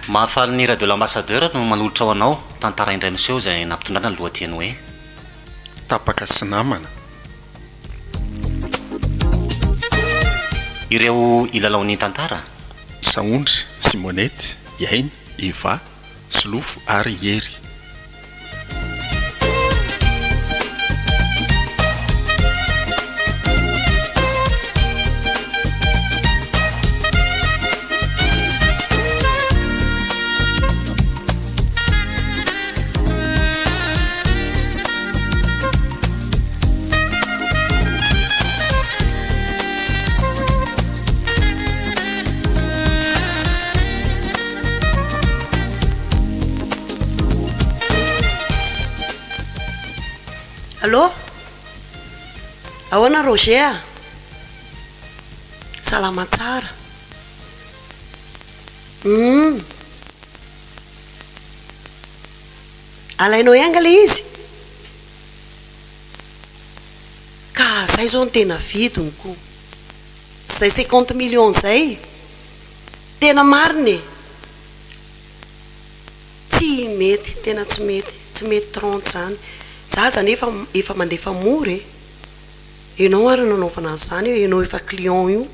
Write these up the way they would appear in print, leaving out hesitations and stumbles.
Mahafaly ny radio l'ambassadeur no manolotra ho anao tantara indray miseho izay nampitondrana ny lohateny hoe tapaka sy namana. Ireo ilalaon'ny tantara Saondry, Simonety, Yainy, Eva, Solofo ary Hery. Allô? Ahoana Roger? Salama tsara. Alainao ihanga le izy? Ka zay zao no tena vidiny ko. Zay 50 millions zay. Tena mariny. Tsy mety, tena tsy mety 30 zany. Za zany efa mandefa mora e. Ianao ary nanaovana an'izany, ianao efa client io.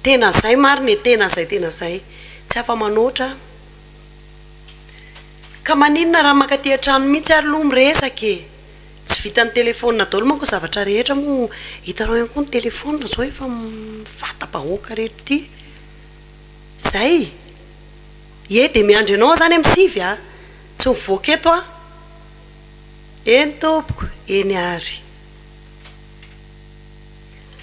Tena zay mariny, tena zay. Tsy afa manoatra. Ka maninona raha makaty an-trano mihitsy ary loha miresaka e. Tsy vitan'ny telefônina daholo manko zavatra rehetra moa. Hitanao ihany koa ny telefônina zao efa fata-bahoaka rehetra ty. Zay. Ie dia miandry anao zany amin'ny sivy a. Tsy mivoaka eto a. Eny tompoko, eny ary.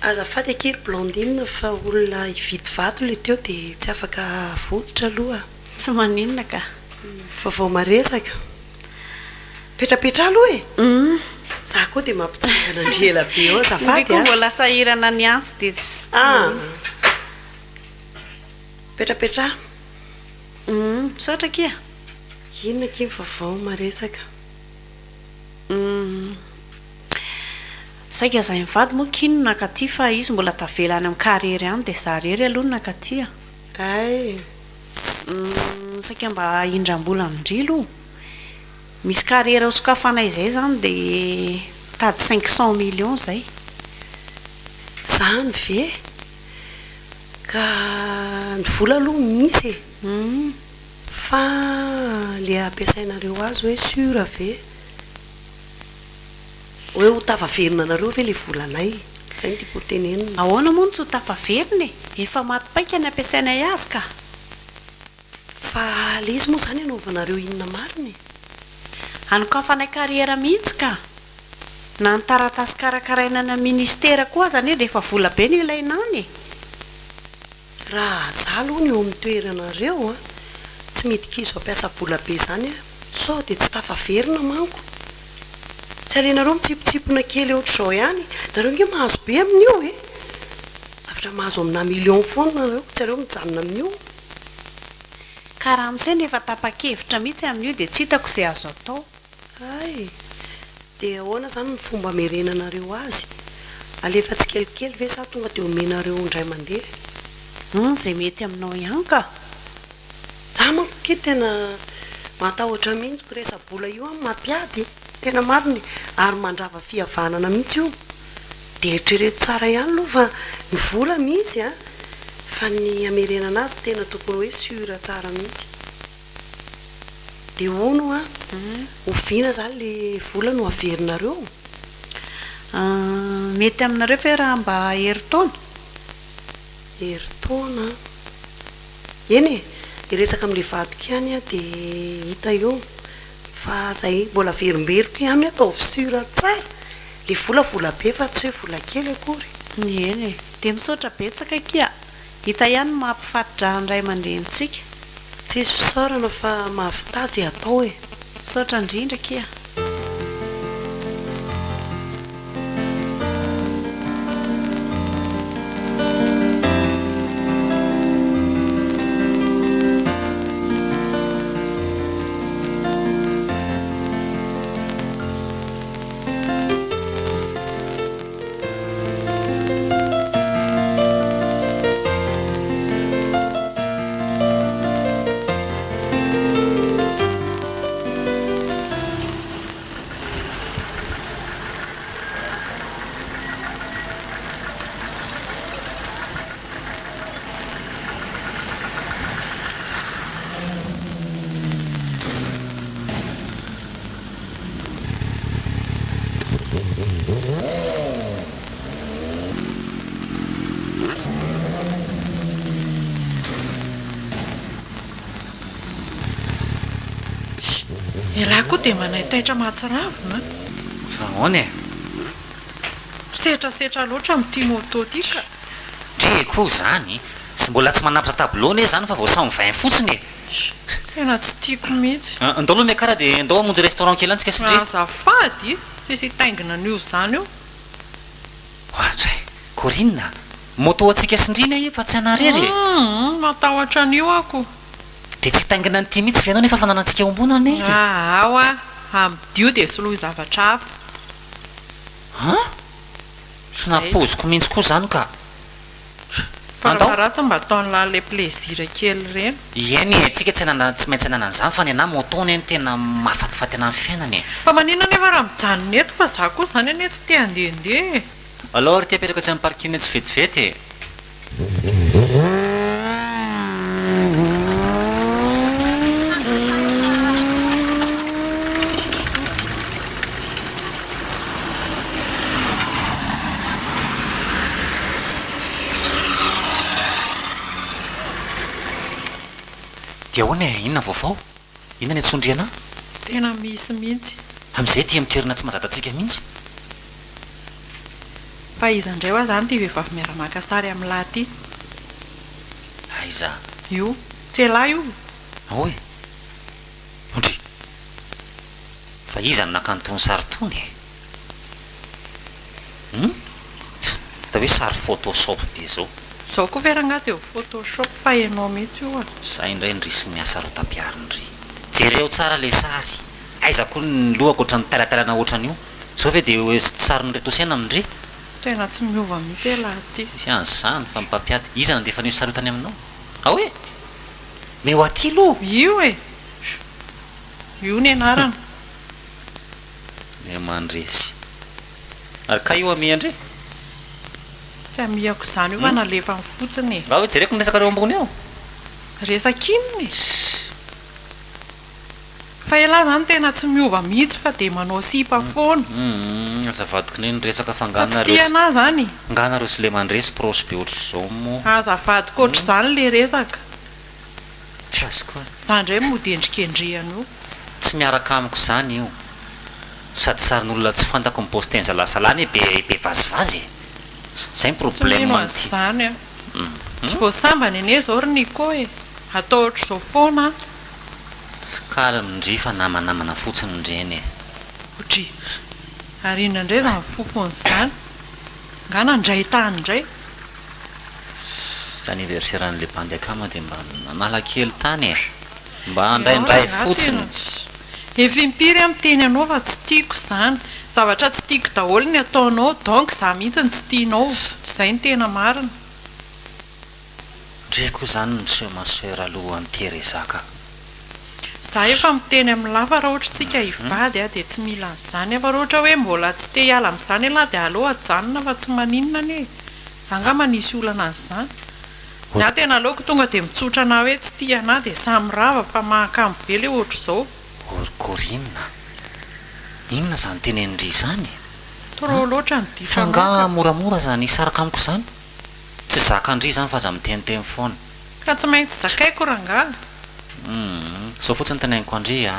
Azafady akery Blandine fa olona hividy vato le teo dia tsy afaka votsitra aloha. Tsy maninona ka. Fa vao maresaka. Petrapetra aloha e. Za koa dia mampitsangana andrela be eo azafady a. Koa mbola sahirana ny antsy dia petrapetra. Saotra kia. Inona kely vavao maresaka. Saika zay mivady moa kino nakaty fa izy mbola tavelany amin'ny carrière any dia za rery aloha nakaty. Ay. Saika mba indram-bola amindrilo. Misy carrière sokafanay zay zany dia tady 500 millions zay. Zany ve? Ka ny vola aloha misy e. Fa le ampiasainareo azy hoe sura ve? Hoe ho tafaverina anareo ve le volanay? Zay ny tiako tenenina. Ahoana moa tsy ho tafaverina e? Efa matipaika ny ampiasainay azy ka. Fa le izy moa zany anaovanareo inona mariny? Anokafanay carrière mihitsy ka. Na ny taratasy karakaraina na ministera koa zany dia efa vola be ny ilaina any e. Raha za aloha ny eo amin'ny toeranareo a, tsy mety kizo ampiasa vola be zany a, sao dia tsy tafaverina manko. Tsy alenareo mitsipotsipona kely ohatr'izao ihany. Nareo nge mahazo be amin'io e. Zavatra mahazo amina million foana nareo, tsy areo mijanona amin'io. Ka raha amin'izay nefa tapa-kevitra mihitsy amin'io dia tsy hitako izay azo atao. Ay, dia ahoana zany ny fomba merenanareo azy? Alefa tsy kelikely ve sa tonga dia omenareo indray mandeha? Zay mety aminao ihany ka. Za manko ke tena matahotra mihitsy ko resa-bola io amin'ny mampiady. Tena mariny ary mandrava fihavanana mihitsy io. Dia eritrereto tsara ihany aloha fa ny vola misy a, fa ny amerenana azy tena tokony hoe sura tsara mihitsy. Dia hono a, oviana zany le vola no averinareo. Mety aminareo fe raha mba herintaona. Herintaona. Eny e, iresaka amin'ilay vadiko ihany a dia hita eo. Fa zay mbola verimberiko ihany atao sura tsara. Le vola be fa tsy hoe vola kely akory. Eny e, dia misaotra betsaka kia. Hita ihany mampifatotra andray mandehantsika. Tsisy fisaorana fa mahavitazy atao e. Misaotra indrindra kia. ilahy koa dia manay taitra mahatsiravina fa hoany e setrasetra loatra amin'ity moto ty ka ndre koa zany sy mbola tsy manapitra tableau ne zany fa vao samy vain fotsiny e tena tsy tiako mihitsy andao aloha miakara dia andao amonjy restaurant kely antsika sy dre azafady tsisy hitaingina an'io zany io ohatray Corinne moto atsika sindrina i fa tsy anarery matahotra an'io ako dia tsy hitaingina nyity mihitsy fianao nefa fananantsika eo ambonana ne ao a amidio dia solohy zavatra hafa sy napoziko mihitsy koa zany ka farafaratsy mba ataon'lay plaisir kely reny eny tsika tsy maintsy ananan'izany fa ny ana motony eny tena mahafatifaty ana amin'ny fiainany fa manina nefa raha mijanona eto fa za koa zany ane tsy te handehandeha alors ry ty apetraka tsy amin'ny parking tsy vetivety dia ahoana e inona vaovao inona ny atsondriana tena misy mihitsy amin'izay ty mitoerina tsy mahazatantsika mihitsy fa iza indray hoa zany ty vehivavy miara-maka sary amin'ny lahy ty aiza io tsy lahy io ahoe ondry fa iza ny nakantony sary tony ta hoe sary photoshop be zao zao koa verangady eo photoshop fa enao mihitsy io a za indray ndrisy miasa ro tapiarindry jereo tsara le sary aiza koa ny lohako oatra ny talatalana ohatran'io zao ve dia sarynreto saina amindre tena tsy miova mihitsy e lahy ty isy anzy zany fa mipampiady iza nandefa nio sarotany aminao ahoe me ho aty lo io e io ny anarana me mandresy ary ka io amiandre tsy amiako zany io fa nalefa ny fotsiny raha hoe jereko nyresaka reo ambony ao resakinony fa elahy zany tena tsy miova mihitsy fa dia manao sipa foana azavadiko ne nyresaka fa fa tsy tiana zany nganareo sy le mandresy prosy be ohatr' zao mo azavadiko ohatr' zany le resaka tsy azoko za ndray mody endrikendrehana io tsy miaraka amiko zany io sady sarin'olona tsy fantako mipostenza lasalany be vazivazy zay ny problème zany a tsy voasambany ane zao ry niko e atao ohatr' zao foana kala mindry fa namanamana fotsiny ndreny otry ary ina indray zany fofony zany ngana ndray tany indray anniversaire-n'le bandekama dia mba nalakely tany e mba andraindray fotsiny efa impiry amin'ny teny anao fa tsy tiako zany zavatra tsy tiako daholo ny ataonao donc za mihitsy ny tsy tianao zay ny tena marina ndre koa zany nyseho maseur aloha anterezaka za efa miteny amin'ny lafa raha ohatra tsika hivady a dia tsy mila n'izany fa raha ohatra hoe mbola tsy te hiala amin'izany aloha dia aloha ajanona fa tsy maninona ane za nga manisy olana an'izany na tena aleoko tonga dia mitsotra ana hoe tsy tia ana dia samy rava fa mahakamo be le ohatra izao Corinne inona zany tenenindry zany torao loatra ny difa fa nga moramora zany isaraka amiko zany tsy zakandry zany fa za miteniteny foana ka tsy maintsy zakaiko ranga zao fotsiny tenainiko andre a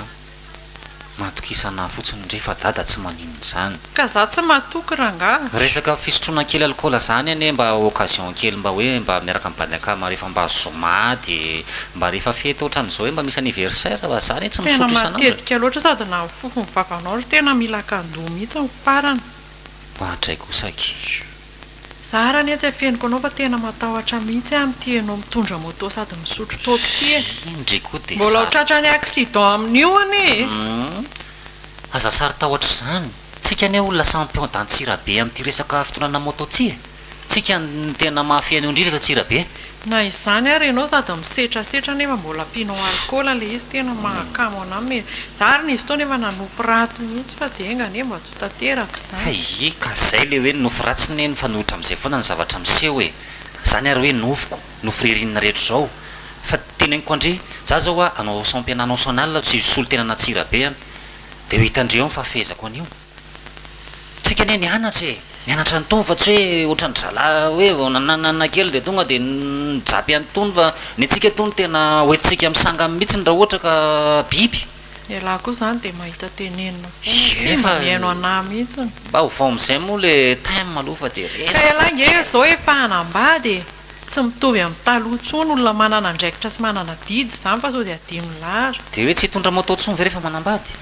matokisana fotsiny ndre fa dada tsy maninona zany ka za tsy matoky ranga resaka fisotroana kely alcool zany ane mba occasion kely mba hoe mba miaraka mibandakama rehefa mba zoma dia mba rehefa fety ohatran'izao hoe mba misy anniversaire fa zany tsy misotro tena isanandro matetika loatra sady na fofo mivavanao ry tena mila kandoha mihitsy ny farana bahatray kosaky za raha ny atsy afeniko anao fa tena matahotra mihitsy amin'ity anao mitondra moto sady misotro toky ty e indry koa dia mbola hotratra ny accident amin'io ane aza sary tahotra zany tsika ane olona champion d'antsirabe amin'ity resaka fitonana moto ty e tsika ny tena mahafianao indrindra tsirabe na izany ary ianao sady misetrasetra nefa mbola ampianao alcool le izy tena mahakamo anamy za ary nizy tao nefa nanofo ratsy mihitsy fa dia engane mba tsy tanteraka zany ka zay le hoe nofo ratsy neny fa nohitra amin'izay foana ny zavatra miseho e zany ary hoe nofoko nofo ririnina rehetra zao fa teneniko andre za zao a anao championnat national tsy solo tena natsirabe dia ho hitandreo ny fafezako an'io tsika ne nianatra e nianatra ny tony fa tsy hoe ohatrany zala hoe nananana kely dia tonga dia nijapy any tony fa ny atsika tony tena hoentintsika misanga mihitsiny raha ohatra ka biby ialahy koa izany dia mahita tenenina foana tsy mba mihaino anahy mihitsiny mba ho vao amin'izay moa le time maloha fa dia ka resa ialahy nge izao efa hanambady tsy mitovy amin'ny taloha intsony olona manana andraikitra sy manana didy izany fa sao dia adimy lahara dia hoe tsy hitondra moto tsony ve rehefa manambady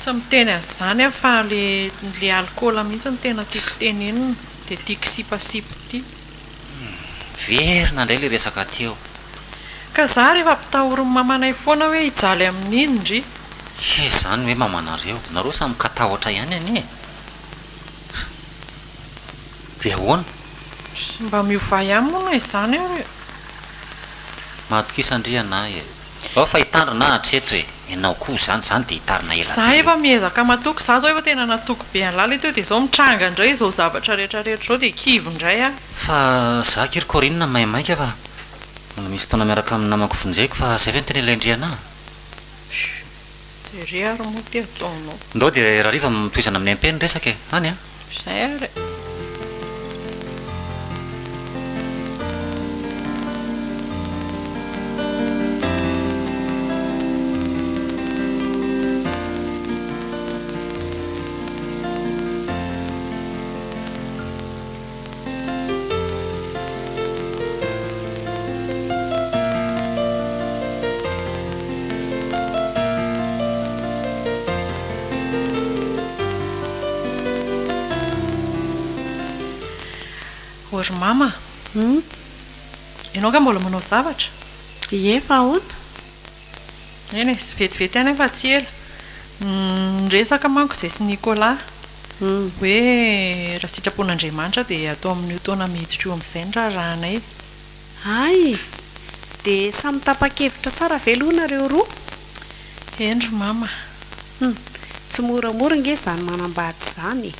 tsy miteny an'izany a fa le alikaola mihitsy ny tena tiako tenenina dia tiako sipasipo ity verina indray le resaka teo ka za rehefa mpitahoriny mamanay foana hoe hijaly amin'iny ndry izany hoe mamanareo nareo samy mikatahotra ihany anie dia ahoana mba miova ihany moa na izany aho mahatokisandriana e ao fa hitandrina hatreto hoe ianao koa zany dia hitarina ela za efa miezaka matoky za zao efa tena natoko be an'lala teo dia zao mitranga indray izao zavatra rehetrarehetra zao dia kivo indray a fa za kirikorinina maimaika fa mbola misy taona miaraka amin'ny namako vonjeko fa zay ve ny tena ilaindriana dia re ary moa ty ataonao ndao dia raha riva mitoizana amin'ny ampeny resaka e any a zay ary ory mama ianao ka mbola manao zavatra efa ahoana eny e sy vetivety any fa tsy ela nyresaka manko izay sy Nicolas hoe raha sitrapon'Andriamanitra dia atao amin'io taona miditra io amin'izay ny raharanay ay dia samy tapa-kevitra tsara velonareo roa endry mama tsy moramora nge izany manambady izany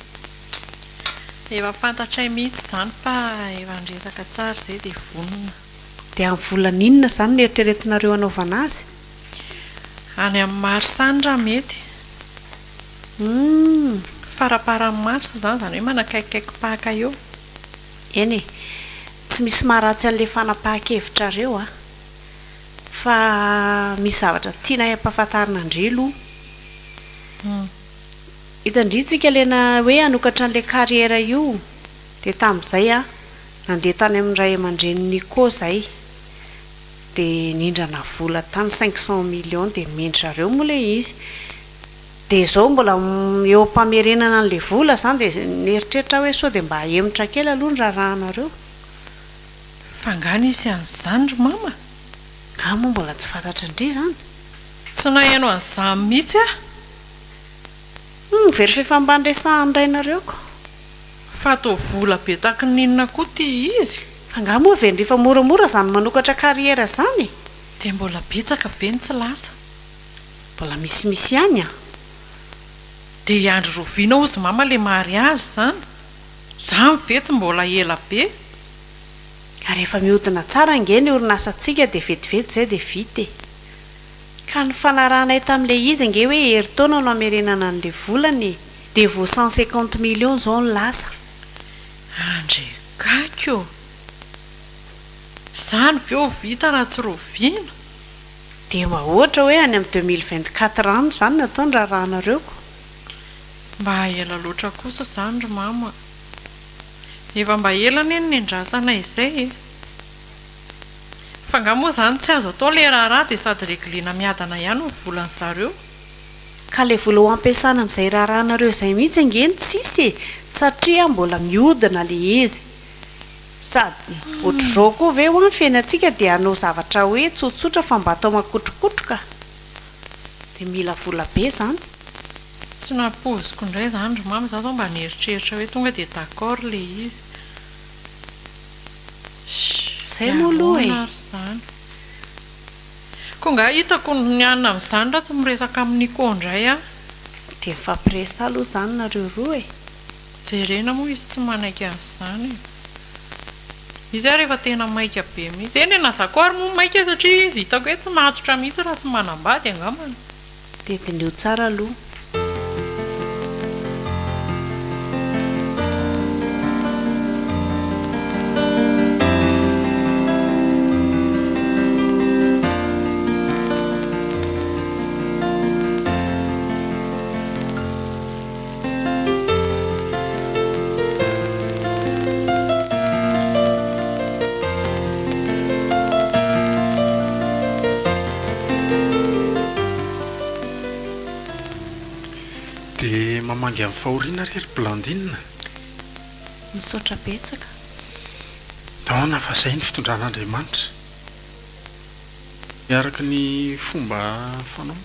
efa fantatray mihitsy izany fa efa nresaka tsara izay dia vonona dia amin'ny volaninona izany ny eritreretinareo anaovana azy any amin'ny marsany raha mety faraparan'ny marsa izany izany hoe manakaikikaiko-pahaka eo eny e tsy misy maharatsy an'ilay fanapahan-kevitrareo a fa misy zavatra tiana hampafantarinandrilo hitandrintsika lena hoe hanokatra an'ilay kariera io dia tamin'izay a nandeha tany amin'nyray aman-dreny Nico zay dia nindrana vola tany 500 millions dia mendrareo moa le izy dia izao mbola eo mpamerenana an'ilay vola izany dia nieritreritra hoe sao dia mba hemitra kely aloha ny raharanareo fangana isy an'izany ry mama nga moa mbola tsy fantatra indri izany tsy nahaino an'izany mihitsy a very fefambanresahandrainareo ko fa atao vola be taky ninona koa ty izy fa nga moa ve ndrefa moramora izany manokatra kariera izany dia mbola betsaka ve ny tsy lasa mbola misimisy ihany a dia iandry roviana ozy mama le mariazy izany za mivetsy mbola ela be ary efa mihodina tsara nge ny orinasantsika dia vetivety izay dia vity ka ny fanaranay tamin'ilay izy nge hoe heritaona no amerenana an'ilay volany dia vo 150 millions zao ny lasa andre kakio izany veo vita raha tsy roviana dia mba ohatra hoe any amin'ny 2024 ano izany natao ny raharahanareo ko mba ela loatra kosa izany ry mama efa mba elana eny ny andrasana izay fa nga moa izany tsy azo atao le raharaha dia sady regliana miadana ihany ny volan'ny zareo ka le vola ho ampiasana amin'izay raharahanareo izay mihitsy angeny tsisy satria mbola mihodina le izy sady ohatr'izao koa ve ho any fiainantsika dia hanao zavatra hoe tsotsotra fa mba atao makotrokotroka dia mila vola be izany tsy napoziko indray izany ry mama za zao mba nieritreritra hoe tonga dia d'accord le izy zay moa aloha e zany koa nga hitako ny anina amin'izany raha tsy miresaka amin'ny Nico indray a dia mifampiresa aloha izany nareo roa e jerena moa izy tsy manaiky an'izany izy ary efa tena maika be mihitsy eny nazako ary moa maika satria izy hitako hoe tsy mahatotra mihitsy raha tsy manambady angamana dedineo tsara aloha dia mamangy amin'ny fahoriana rery blandine misaotra betsaka taona fa zay ny fitondran'Andriamanitra miaraka ny fomba fanao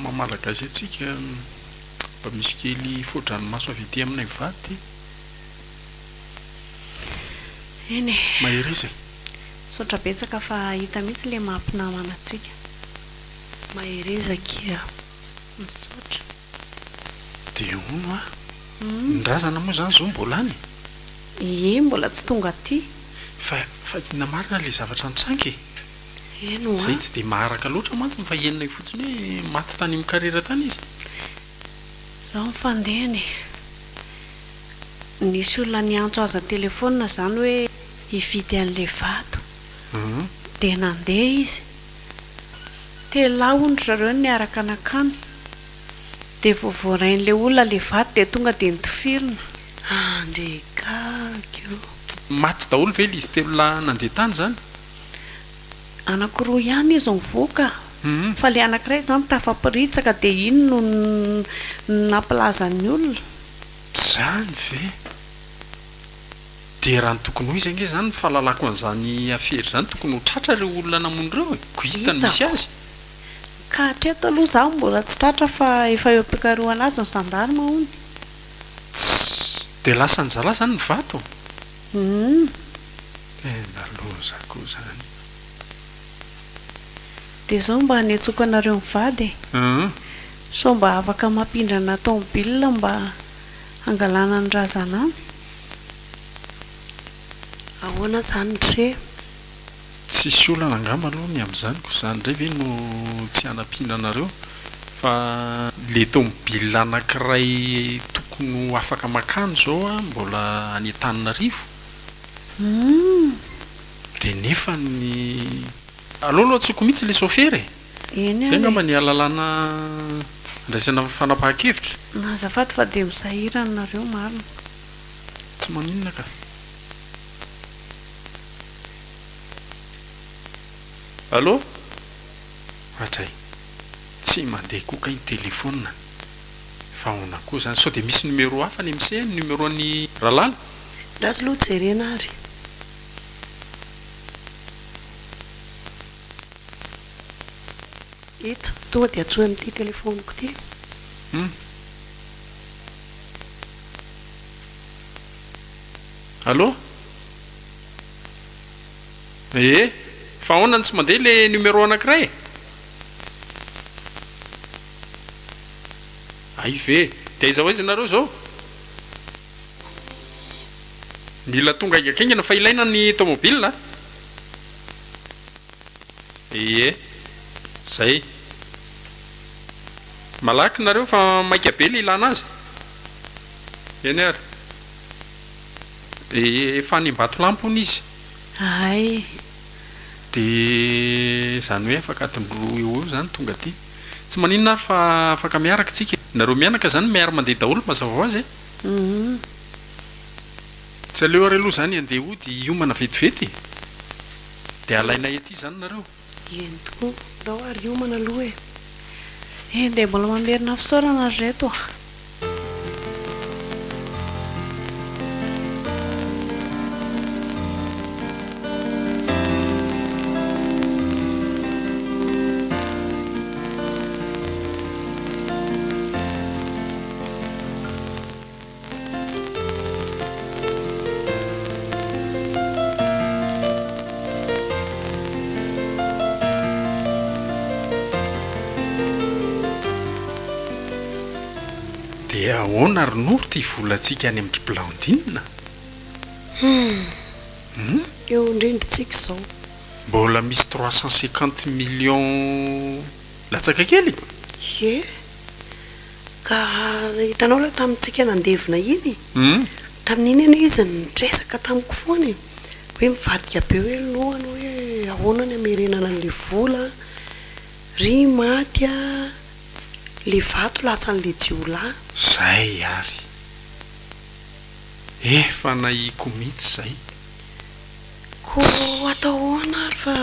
mamalagasy atsika mba misy kely foadranomaso avy ety aminay vady eny mahery izay misaotra betsaka fa hita mihitsy le mahampinamana atsika maherezakia misaotra dia ono a ny razana moa zany zao mbola any ie mbola tsy tonga aty fa ina marina le zavatra nitsangy eno zay tsy dia maharaka loatra mantsy fa henonay fotsiny hoe maty tany mikarera tany izy zaho mifandehany nisy olona niantso aza telefona zany hoe hividy an'le vato dia nandeha izy telahondro zareo niaraka anakany dia voavoarain'le olona le vato dia tonga dia nitifirina andrekakio maty daholo ve izy telo la nandeha tany zany anankiroa ihany izy mivoaka fa le anankiray zany tafampiritsaka dia iny no nampilazan'ny olona zany ve dia raha ny tokony ho izy ange zany fahalalako an'izany afery zany tokony ho tratra reo olona namon'ireo ko hitany misy azy ka hatreto aloha zaho mbola tsy tratra fa efa eo am-pikaroana azy ny sandary mahony dia lasa ny zala zany ny vato tena loza koa zany dia zao mba hanetsoka anareo mivady so mba afaka mampindrana tomobila mba angalana ny razanany ahoana zany tre tsisy olana angamba aloha ny amin'izany ko zany ndray ve no tsy hanampindrana nareo fa le tomobila anankiray tokony afaka makano zao a mbola any Antananarivo dia nefa ny aloaloha tsoko mihitsy le sofera eny zay ngamba ny alalana andraisana fanapahan-kevitra nazafady fa dia misahirana nareo marina tsy maninona ka allo atray tsy mandeha koka iny telefona fa ona koa zany sao dia misy numéro hafa ny mse numéro an'ny ralala razy loha jerena ary eto tonga dia atsoa amin'ity telefoniko ty allo fa honany tsy mandeha le numéro anankiray ay ve dia aiza ho aiza nareo zao mila tonga aingakaingana fa ilaina ny tomobila zay malaky nareo fa maika be le ilana azy eny ary efa nimbato lampony izy ay dia zany hoe afaka atindroa eo zany tonga aty tsy maninona ary fa afaka miaraka tsika nareo mianaka zany miara mandeha daholo mazava ho azy tsy aleo ary aloha zany andeha ody iomana vetivety dia alaina ety zany nareo eny tokoa dao ary iomana aloha dia mbola mamerina fisaorana azy reto dia ahoana ronoro ty volantsika any amin'ny blandine eo indrindritsika izao mbola misy 350 millions latsaka kely e ka hitanao la tamintsika nandevina iny tamin'iny eny izy nitresaka tamiko foany hoe mivadika be hoe lohany hoe ahoana ny amerenana an'le vola ry maty a le vato lasa n'le jiolà zay ary efa naiko mihitsy zay ko atao hoana ary fa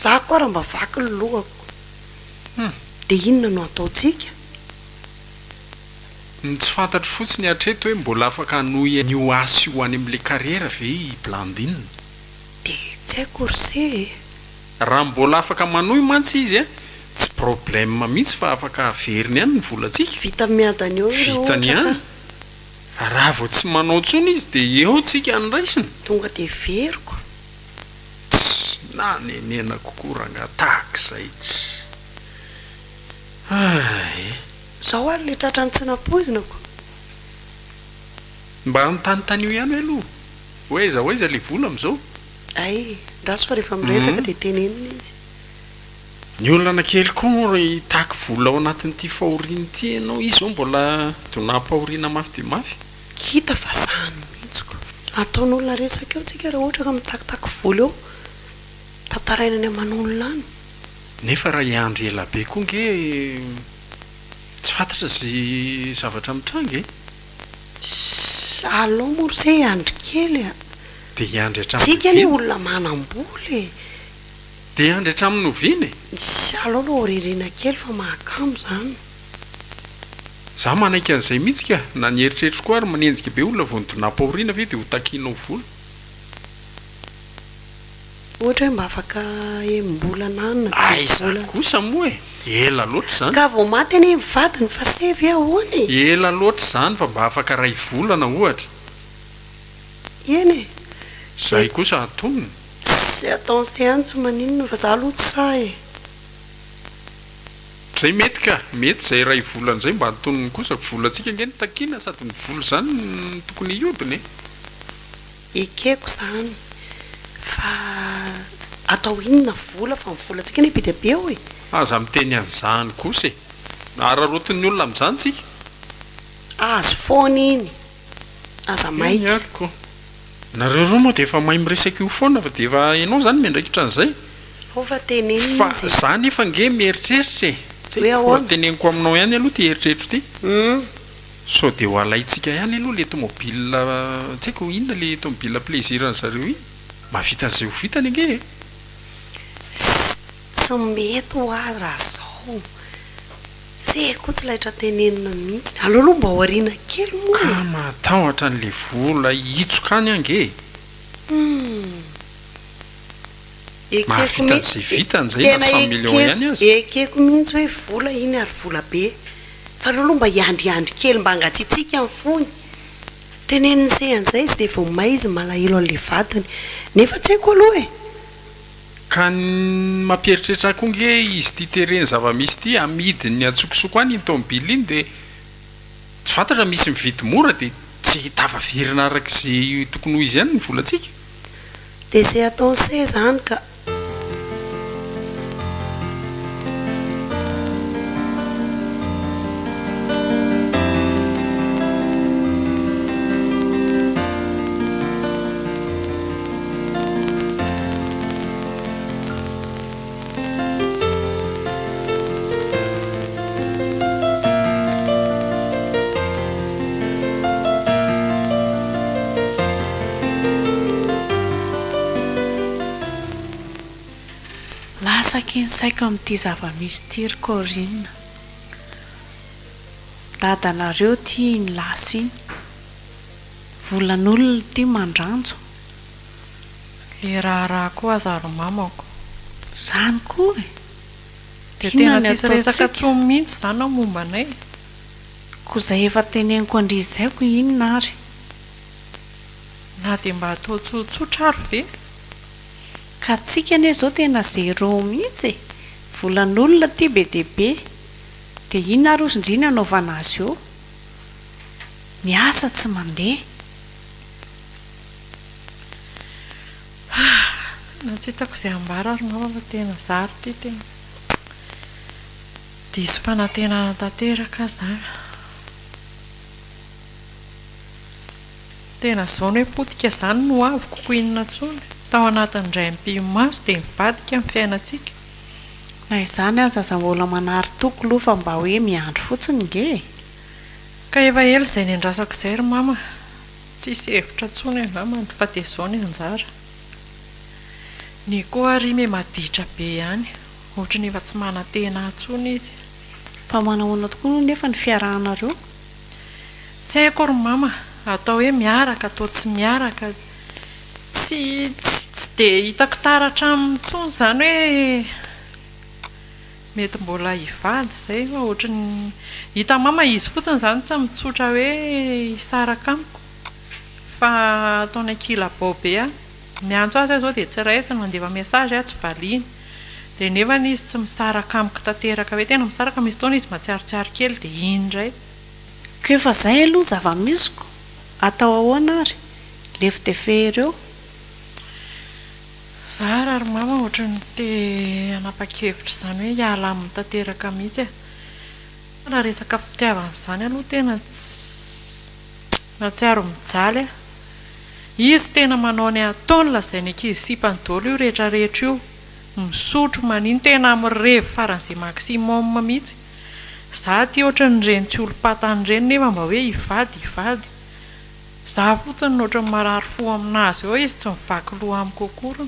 za koa raha mba vaky ny lohako dia inona no ataontsika ny tsy fantatry fotsiny hatreto hoe mbola afaka hanohy nio asy ho any amin'ilay kariera ve blandine de tsy haiko rse raha mbola afaka manohy mantsy izy tsy problème mihitsy fa afaka averiny ihany ny volantsika vita miadany eo vitany ihany raha vao tsy manao ntsony izy dia eo tsika nyraisiny tonga de veriko na nenena kokoa ranga tahak'izay tsy ay zao ary le tratrany tsy napozinako mba nytanytanio ihany hoe aloha hoeza hoeza le vola am'izao ay ndraso fa rehefa miresaka de tenenina izy ny olona kely koa ry tahaky vola ao anatin'ity fahoriana ity ianao izy zao mbola donampahoriana mafy de mafy hita fa zany mihitsiko ataon'olona resaka eo tsika raha ohatra ka mitakitaky vola eo tantaraina ny aman'olona any nefa raha iandry ela be koa nge tsy fantatra zay zavatra mitrangy alao mory se andry kely a de iandry tsika ny olona manam-boly de iandry hatramin'ny noviny alao lo oririna kely fa mahakamo zany za manaiky an'izay mihitsy ka na ny eritreritro koa ary manenjika be olona vao nydonam-pahoriana ve de ho takinao vola ohatra hoe mba afaka embola nanina aiza kosa moa ela loatra zany ka vao maty any mivadiny fa sevy ahoany ela loatra zany fa mba afaka ray volana ohatra eny zay kosa atonony sy ataon'se any tsy maninona fa za aloha tsy sa zay mety ka mety zay ray volan'izay mba atonony kosa volantsika nge ny takina sady ny vola zany ny tokony iodiny ekeko zany fa atao inona vola fa mivolantsika ny be dia be eo aza miteny an'izany kosa ararotin'ny olona amin'izany tsika azo foana iny aza maika ariko nareo roa moa de efa mahay miresaka io foana fa de efa ianao zany miandraikitra an'izay fa tenenina fa za nefa nge mieritreritra hoe ahoana teneniko aminao ihany aloha ty eritreritro ty so de ho alaitsika ihany aloha le tomobile tsy haiko inona le tomobile plaisir an'zareo iny mavita an'izay ho vitany nge tsy mety ho azy raha zao se koa tsy lahitra tenenina mihitsy aleo aloha mba ho ariana kely moa ka matahotra n'le vola hitsokany ange mavita an'izay vitan'izay na 100 million ihany azy ekeko mihitsy hoe vola iny ary vola be fa aleo aloha mba iandriandry kely mba angatsitsika amin'ny fony teneniny se an'izay izy de vao may izy malahelo an'le vatany nefa tsy haiko aloha ka ny mampieritreritra koa nge izy ty tereny zava-misy ty amidiny atsokosoko any iny tomobily iny de tsy fantatra misy mividy mora de tsy tavaverina arak'izay tokony ho izy ihany ny volantsika de zay atao se zany ka lasaka iny saiko amin'ity zava-misy ty ry Corinne dadanareo ty ny lasa iny volan'olona ty mandranjo le raharaha koa azaro mamako zany koa de tena tsisy resaka tsomy mihitsy zany ao momba anay koa zay efa teneniko andrizy zay ko inona ary na de mba atao tsotsotra ary ve ka tsika ane zao tena zero mihitsy volan'olona ty be de be de inona ary osindrina anaovana azy eo ny asa tsy mandeha na tsy hitako izay ambara ary mama fa tena zary ty tena diso fanantenana tanteraka zany tena zao ny hoe potika zany no avy koko inona tsony tao anatin'ny ray am-pimaso de mivadika amin'ny fiainantsika na izany aza za mbola manary toko loha fa mba hoe miandro fotsiny nge ka efa ela izay ny andrasako izay ry mama tsisy hevitra tsony angambany fa de zao ny anjara ny koa ary me maditra be ihany ohatra ny efa tsy manantena atsony izy fa manahoana tokoa nefa ny fiarahanareo tsy haiko ry mama atao hoe miaraka atao tsy miaraka tsy dia hitako taratra amin'ntsony izany hoe mety mbola hivady izay fa ohatrany hita mama izy fotsiny izany tsy mitsotra hoe hisaraka amiko fa ataony ankila baobe a miantso azy zao dia tsy raisiny mandefa mesazy a tsy valiany dia nefa izy tsy misaraka amiko tanteraka hoe tena misaraka misy taona izy matsiarotsiaro kely dia indray koefa izay aloha zava-misiko atao ahoana ary lefy dia fery eo za raha ry mama ohatrany te hanapa-kevitra izany hoe hiala amin'ny tanteraka mihitsy a raha resaka fitiavana izany aloha tena natsiaro mijaly a izy tena manao ny ataony lazainy ankizy sipany daholo io rehetrarehetra io misotro maniny tena mirevy faran'izay maximum mihitsy za ty ohatrany reny tsy olo-patany reny nefa mba hoe hivady za fotsiny ohatrany marary fo aminazy eo izy tsy mivaky loha amiko akory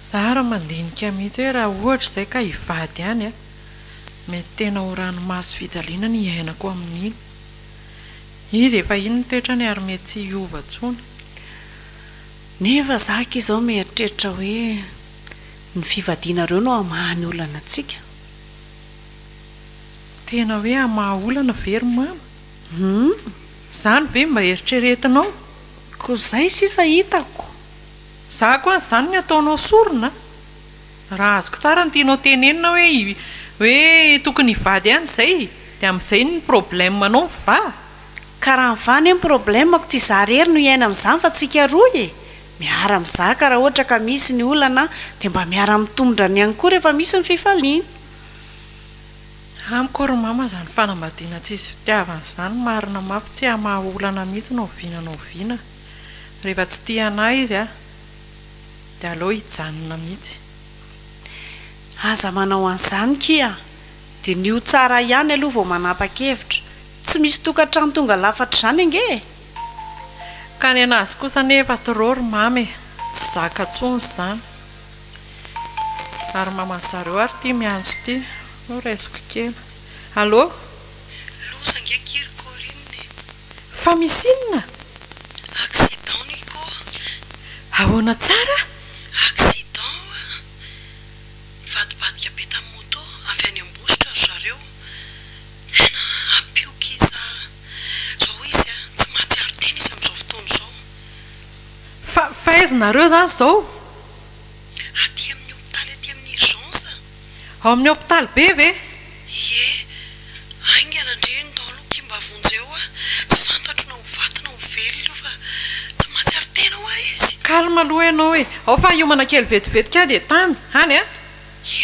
za raha mandinika mihitsy hoe raha ohatra izay ka hivady ihany a mety tena ho ranomasy fijaliana ny iainako amin'iny izy efa iny toetrany ary mety tsy hiova ntsony nefa zaka izao mieritreritra hoe ny fivadianareo no amahany olana antsika tena hoe amahaolana very mama izany ve mba eritreretinao ko izay sisa hitako za koa izany ny ataonao sorona raha azoko tsara ny tianao tenenina hoe tokony hivady ihany izay dia amin'izay ny problème anao va ka raha mivany ny problemako tsy za rery no iaina amin'izany fa tsika roa e miara mizaka raha ohatra ka misy ny olana dia mba miara mitomondra ny ihany koa rehefa misy ny fifaliana amiko ry mama izany fanambadiana tsisy fitiavana izany marina mafy tsy hamahaolana mihitsy no oviana rehefa tsy tianahy izy a dia aleo hijanona mihitsy aza manao an'izany kia dia nio tsara ihany aloha vao manapa-kevitra tsy misy tokantrano tonga lafatra izany ange ka ny anazy kosa nefa tirory mamy tsy zaka ntsony izany ary maman'zareo ary ity miantso ity no raisiko kely allo loza nge kirikorinne fa misy inona accident niko ahoana tsara accident vadibadika be tamin'ny moto avy any ambositra zareo ena ampioky iza zao izy a tsy mahatsiaro tena izy amin'izao fotoana izao fa aizanareo zany zao aty amin'ny hopitaly aty amin'ny urgence ao amin'ny hopitaly be ve ie ainganandreny daloky mba vonjeo a tsy fantatro na ho vatana ho velona fa tsy mahatsiaro tena ho a izy kalma aloha ianao hoe ao fa hiomana kely vetivetika dia tany hany a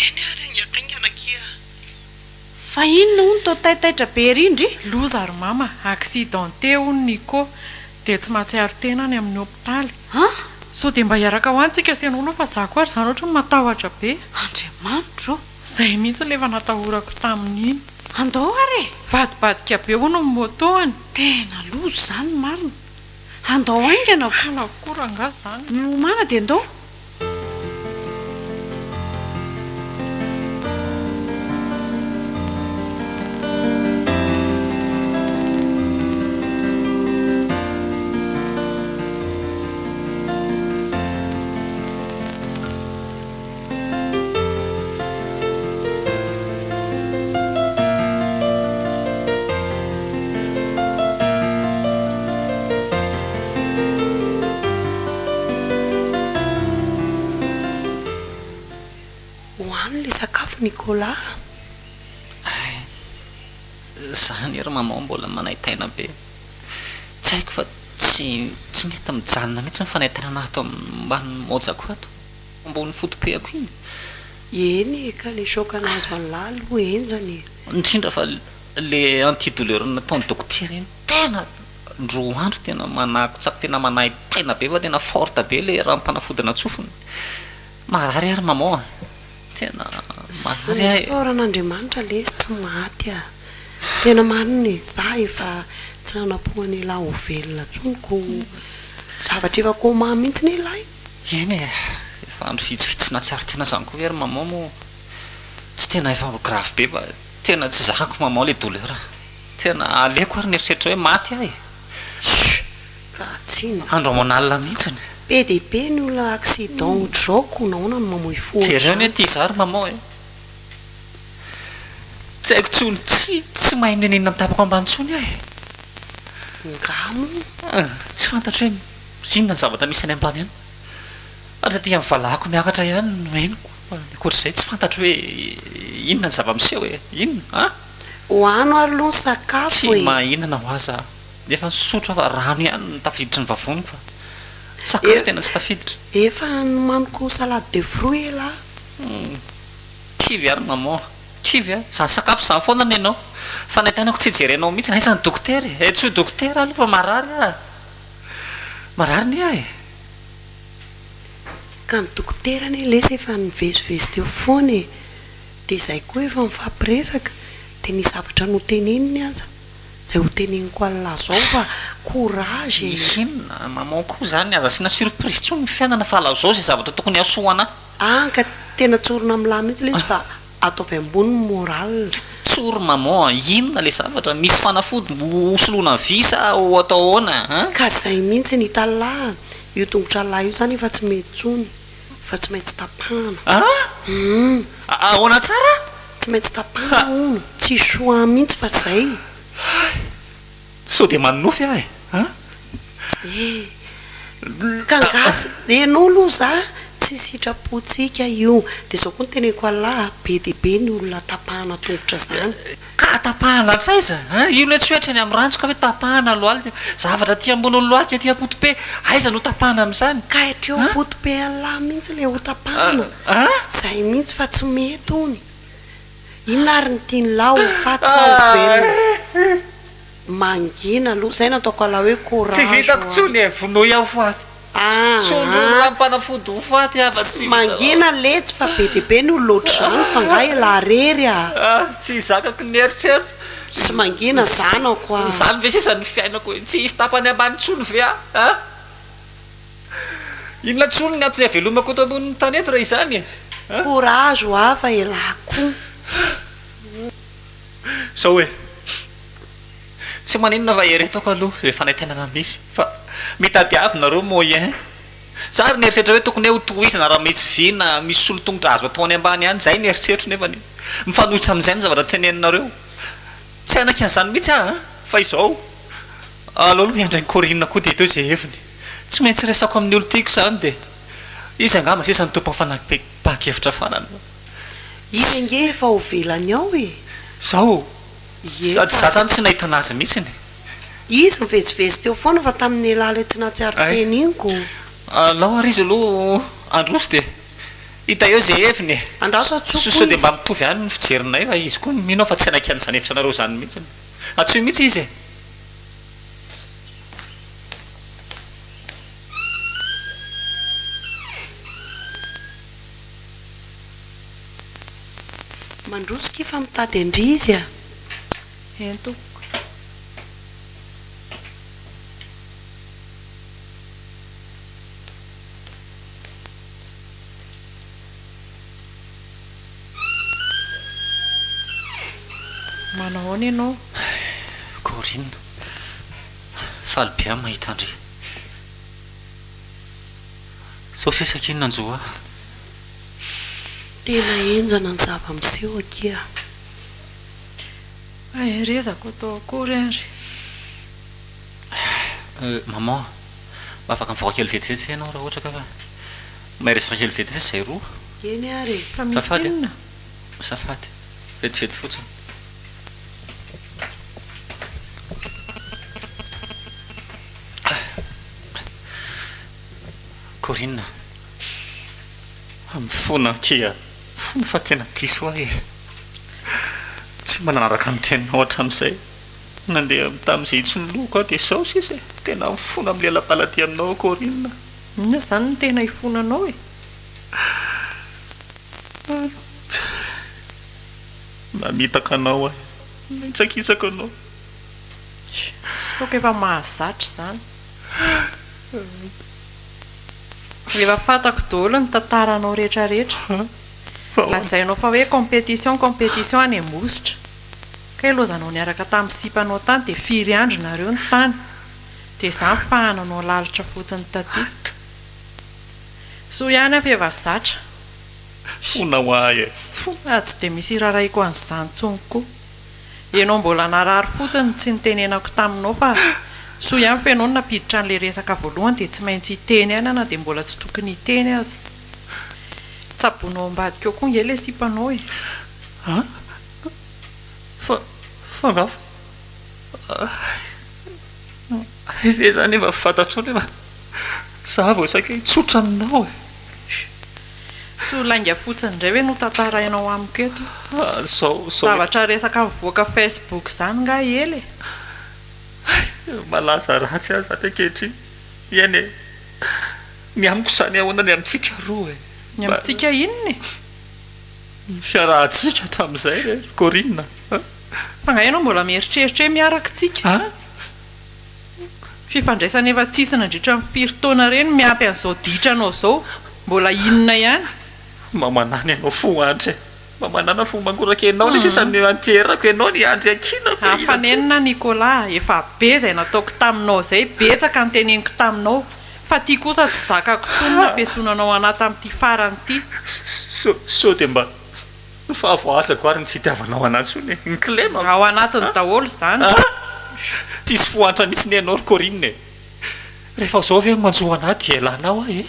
eny ary angakaingana kia fa inona ho ny tao taitaitra be rindry loza ry mama accidenté hony niko dia tsy mahatsiaro tena ny amin'ny hopitaly so dia mba hiaraka ho antsika sen'olo fa za koa ary izany ohatra ny matahotra be andriamanitro izay mihitsy lefa natahorako tamin'iny andao ary vadibadika be ho no motoany tena lozo izany marina andao aingana kalakoranga izany milomana dia andao Nicolas izany ery mamao mbola manaitaina be tsy haiko fa tsy mety mijanona mihitsy nyfanaitana anahy ato ambany mojako ato ambony fotopeako iny eny ka le shokanazy valalo enjany indrindra fa le antidouleur nataony dokotera iny tena ndro andro tena manako tsako tena manaitaina be fa tena forte be le raha mpanafodina tsofony marary ary mamao a tena soran'andriamanitra le izy tsy maty a tena maniny za efa tsy nanapohany lahy ho velona tsoniko zavatra efa koma mihitsy ny lahy eny efa andro vitsivitsy na tsy ary tena zany koa ery mamao mo tsy tena efa grave be fa tena tsy zakako mamao le douleur tena aleko ary nieritreritra hoe maty ahy raha tsina andro amonalina mihitsiny be dehibe ny olona accident ohatr'izao ko nahoana no mamoy jereo ny ty zary mamao e tsy haiko tsony tsy mahay minenina mitapako ambany tsony ahy ngamo tsy fantatro hoe inona ny zavatra misy any ambany any atra ty amin'ny valahako miakatra ihany no henoko akoatr'izay tsy fantatro hoe inona ny zava-miseho e inona hoano ary aloha ny sakafo tsy mahinana ho aza efa sotro fa rano ihany ny tafiditra ny vavoniko fa sakafo tena tsy tafiditra efa nomanoko salade de fruit ela kivy ary mamao kivy a zany sakafo zany foana ny ianao fa nahitanako tsy jerenao mihitsy na isan'ny dokotera e tsy ho dokotera aloha fa marary a marary ny ahy ka ny dokotera ny lesa efa nivezivezy teo foana e dia izay koa efa mifampiresaka dia ny zavatra no teneniny aza zay ho teneniko alina zao fa courage inona mamao koa zany aza sina surprise tsony ny fiainana fa ala zao zay zavatra tokony asoana ka tena tsorona milahy mihitsy le izy fa ataovy ambony moral tsoro mamao inona le zavatra misy fanafody osoloana visa o atao hoana ka zay mihitsy ny italahy io tongotra lahy io zany efa tsy mety tsony fa tsy maintsy tapahana ahoana tsara tsy maintsy tapahana ono tsy soa mihitsy fa zay so de manonofy ahy ka ngasy enao aloha za tsy sitrapotsika io dia zao koa ny teneko alahy be dehibe ny olona tapahana tongotra zany ka tapahana traiza ino hoe tsy hoetra ny amin'ny rantsy ka hoe tapahana lohalika zavatra ty ambony olo lohalika ty apotope aiza no tapahana amin'izany ka hatreo apotope alahy mihitsy le ho tapahana zay mihitsy fa tsy mety ony inona ary ny tiany lahy ho fatsaaovelona mangina aloha zay nataoko alahy hoe courage tsy vitako tsony e vonoy aho faty sonrorampanafody ho faty afatsy mangina letsy fa be dehibe ny oloatra zany fa nga ela rery tsy zakako ny eritreritra tsy mangina zanako zany ve sesany fiainako hoe tsy isy tapany ambany tsony ve inona tsony ny atony avelomako eto amboniny tanety raha izany e courage ho afa elako zao hoe tsy maninona va eretako aloha efa naitenana misy fa mitady avy nareo moyen zary nieritreritra hoe tokony hoe hotohizana raha misy vina misy solotongotra azo ataony ambany ihany zay nieritreritra nefa mifanohitra amin'izay ny zavatra teneninareo tsy anaka an'izany mihitsy fa izao aloaloha miandrainy corinna koa dia teo zay heviny tsy maintsy resako amin'ny olo tiako zany dia izy angama sisa ny tompo fanapahakevitra fanana izy ange efa ho velany ao e zao sady za zany tsy nahita anazy mihitsiny izy mivezivezy teo foana fa tamin'ny elala tsy natsiary teny iniko lao ary izy aloha androso dia hita eo zay heviny andraso atsoko so dia mba mitovy any ny fijerinay fa izy koa minao fa tsy anaiky an'izany efitra anareo zany mihitsiny atsoy mihitsy izy mandrosika efa mitady andrizy ento manahoana ianao corinna faly be a mahita andre sao sesaka inona anjoa tena enjana ny zava-miseho akia rezako atao akory ary maman mba afaka mivoaka kely vetivety fe ianao raha ohatra ka fa mahay resaka kely vetivety zay roa eny ary fa misy inona safady vetivety fotsiny corinna amifona kia fona fa tena diso ahy tsy mananaraka amin'ny teninao hatramin'izay nandeha tamin'izay tsy niloko aho dia sao sisa tena mifona amin'ny lela-palaty aminao corinna ina zany ny tena hifonanao e mamitaka anao ahy mitsakisaka anao toka efa mahazatra zany rehefa fatako daholo ny tantaranao rehetrarehetra lazainao fa hoe compétition any ambositra ka aloha zanao niaraka tamin'ny sipanao tany dia firy andro nareo ny tany dia izany fahananao lalitra fotsiny taty so ihany afa efa zatra fona ho ahy tsy dia misy iraraiko an'izany tsony koa ianao mbola narary fotsiny tsy nitenenako taminao fa so ihany fa ianao napiditra an'ilay resaka voalohany dia tsy maintsy hiteny ihany na dia mbola tsy tokony hiteny azy tsabonao ambadika eo koa nge ilay sipanao e fangafo efe zany efa fantatrao nefa za vao saky tsotra aminao e tsy ho lainga fotsiny indray hoe no tantarainao amiko eto zao zavatra resaka mivoaka Facebook zany nga ely malaza ratsy azy zany ankehitriny iany e ny amiko zany ahoana ny amintsika roa e ny amintsika inona fiarahantsika hatramin'izay re Corinne fa nga ianao mbola mieritreritra hoe miaraka tsika fifandraisana efa tsisy nandritra amin'ny firy taona reny miampy an'izao ditranao zao mbola inona ihany mamanany ianao fo andry mamanana fo mangoraka ianao le sisany anterako ianao ny andry ankinako hafanenina Nicolas efa be zay nataoko taminao zay betsaka nyteneniko taminao fa tia kosa tsy zakako tsony nampiasonanao anaty amin'ity farany ity so dia mba fahavoazako ary ny tsy hitiavanao anazy ony nklema ao anatiny daholo zany tsisy foantra mihitsy ny ianao ry Corinne rehefa zao ve manjoa anaty elanao e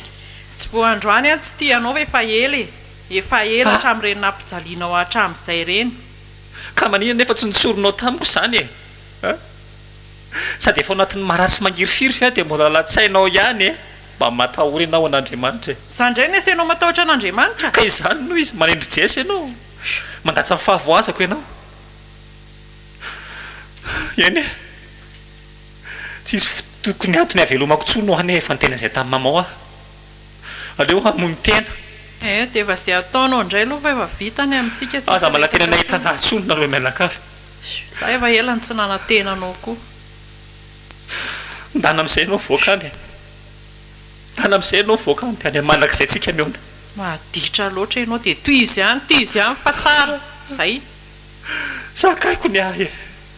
tsy voandroany a tsy tianao efa ely efa ely hatramin'ireny nampijalianao hatramin'izay reny ka manina nefa tsy nitsoronao tamiko zany e sady efa ao anatin'ny maratry mangiryfiry fa dia mbola latsainao ihany e mba matahory ianao an'Andriamanitra izany indray ny asenao matahotra an'Andriamanitra ka izany noho izy manendry jesy ianao mandatsa amin'ny fahavoazako ianao eny e tsisy tokony antony avelomako tsono any efa nytena izay tamin'ny mamao aho aleo hamony tena dia efa izay ataonao indray aloha fa efa vitany amintsika aza mala tena nahita anahy tsony nareo mianakavy za efa elany tsy nanatenanao koa ndana amin'izay ianao voaka any ndana amin'izay ianao voaka any any manaka izay tsika miona maditra loatra ianao dia toy izy ihany fa tsara zay zakaiko ny ahy e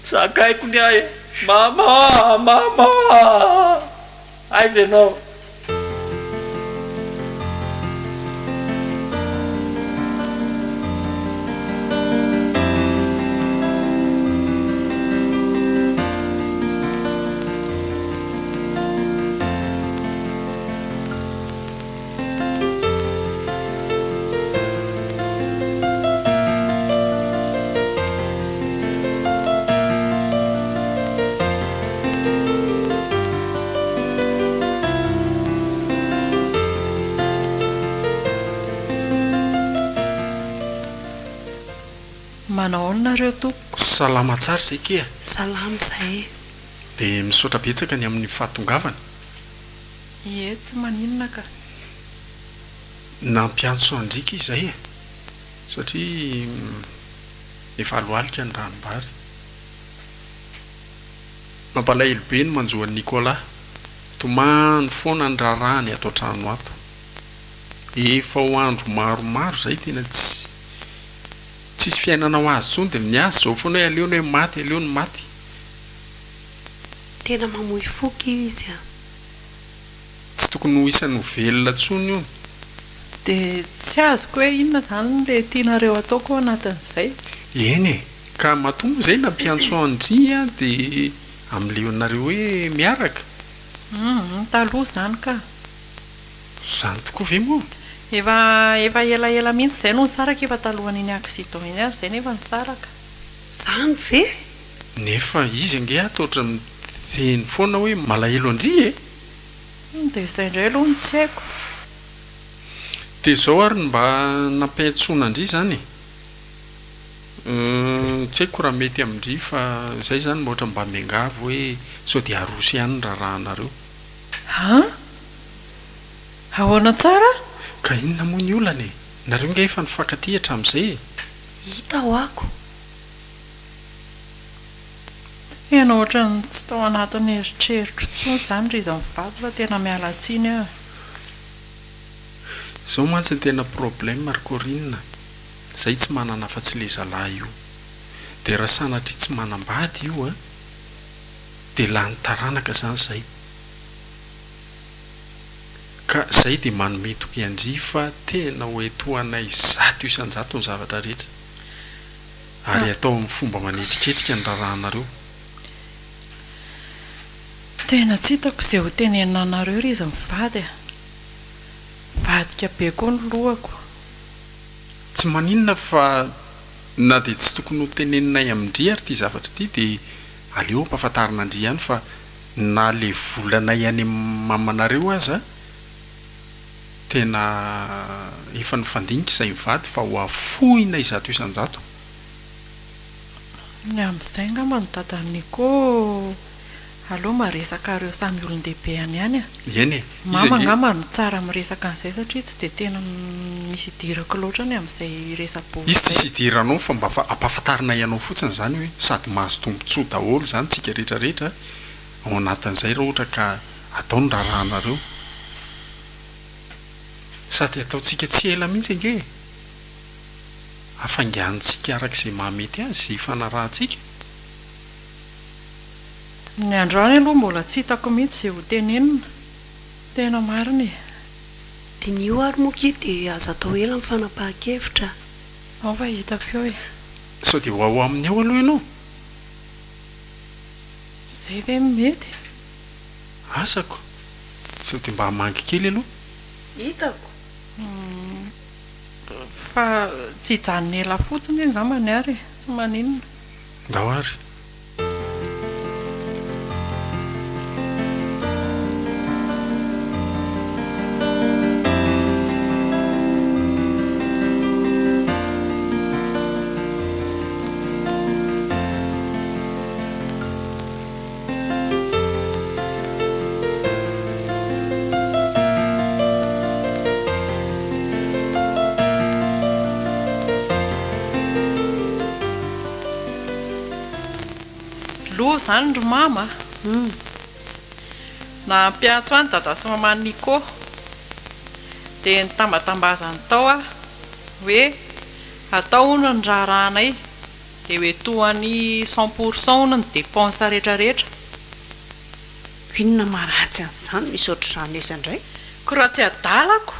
zakaiko ny ahy e mama aiza ianao manao nareo tompoko salama tsara zay ke salama zay dia misaotra betsaka ny amin'ny fahatongavana tsy maninona ka nampiantso andrika izay e satria efa aloalika ny ranombary mampalahelo be ny manjoan'ny Nicolas tomany foana ny raharaha ny ato trano ato efa ho andro maromaro zay tena tsisy fiainana ho azy tsony dia miasa zao foana hoe aleony hoe maty aleony maty tena mamoy foky izy tsy tokony ho isan'ny velona tsony io dia tsy azoko hoe inona zany le tianareo ataoko anatin'izay eny e ka matombo zay nampiantso andria dia amin'leonareo hoe miaraka taloha zany ka zany tokoa ve moa efa elaela mihitsy zay no nisaraka efa talohan'iny accident iny ary zay nefa nisaraka zany ve nefa izy ange ataotra miteny foana hoe malahelo andri e dia izay indray aloha ny tsy haiko dia zao ary mba nampiantsona andri zany tsy haiko raha mety amindri fa zay zany mba ohatra mba miangavo hoe sao dia arosy ihany ny raharanareo ahoana tsara ka inona moa ny olana e nareo nga efa nifankaty hatramin'izay e hita ho ako ianao ohatrany tsy tao anatin'ny eritreritro tsony zany ry iza mivady fa tena mialatsiny ah zao mantsy ny tena problème ary Corinne zay tsy manana fa tsy le zalahy io dia raha sanatria tsy manambady io a dia lany taranaka zany zay ka zay dia manome toky anjy fa tena hoe toanay zato isan-jato ny zavatra rehetra ary atao amin'ny fomba manetriketrika ny rahanareo tena tsy hitako izay ho tenenina anareo ry izy mivady vadika be koa ny lohako tsy maninona fa na dia tsy tokony ho teneninay amindri ary ity zavatra ity dia aleo ampafantarinandry ihany fa na le volanay any mamanareo aza tena efa nyfandinika izay mivady fa ho afohinay zato isan-jato ny amin'izay ngamba ny dadaniko aleo maresaka reo samy olon-dehibe any any eny mama ngamba ny tsara miresaka an'izay satria tsy dia tena misy idirako loatra ny amin'izay resa-bola izy tsisy idiranao fa mba ampafantarinay ianao fotsiny zany hoe sady mahazo tombontsoa daholo zany tsika rehetrarehetra ao anatin'izay raha ohatra ka atao ny rahanareo sady ataontsika tsy ela mihitsy ange afangantsika arak'izay mahamety azy fanarahantsika ny androany aloha mbola tsy hitako mihitsy izay ho tenenina tena mariny dia ny io ary moky dia aza atao ela amin'ny fanapahan-kevitra ao fa hitako eo e sao dia hoao amin'ny ao aloha ianao izay ve mety asako sao dia mba hamangy kely aloha hitako fa tsy hijanony ela fotsiny angambany ary tsy maninona ndao ary zany ry mama na mpiatso any dada sy mamaniko dia nitambatambazany tao a hoe atao hono ny raharanay dia hoe toany 100% hono ny dépense rehetrarehetra inona maratsy an'izany misy ohatr'izany izy indray ko raha tsy adalako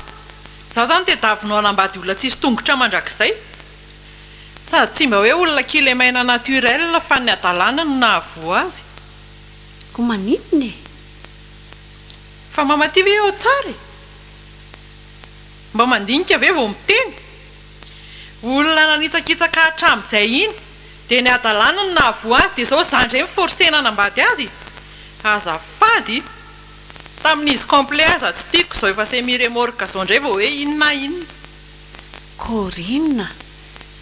za zany dia davinao anambady olona tsisy tongotra mandrakizay sady tsy mba hoe olona kilemaina naturel fa ny adalana no nahavo azy ko maninona e fa mamaty ve eo tsara mba mandinika ve vao miteny olona nanitsakitsaka hatramin'izay iny dia ny adalana no nahavo azy dia izao zandray miforsena anambady azy azafady tamin'izy complet aza tsy tiako izao efa semi-remorque izao indray vao hoe inona inona korinina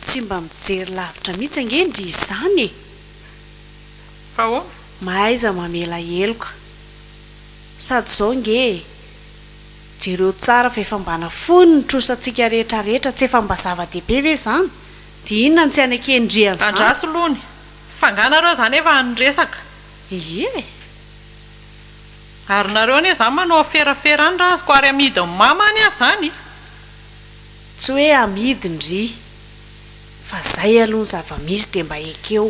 tsy mba mijery lavitra mihitsy angendry izany fa o mahaiza mamela heloka sady izao nge jereo tsara fa efa mbana fony ny trosantsika rehetrarehetra tsy efa mba zava-dehibe ve zany dia inona ny tsy anakendrian'izany andraso lony fanganareo zany efa nyresaka ie ary nareo anie zany manao aferafera any raha azoko ary amidy ny mama any azy zany tsy hoe amidindry fa zay aloha ny zava-misy dia mba ekeo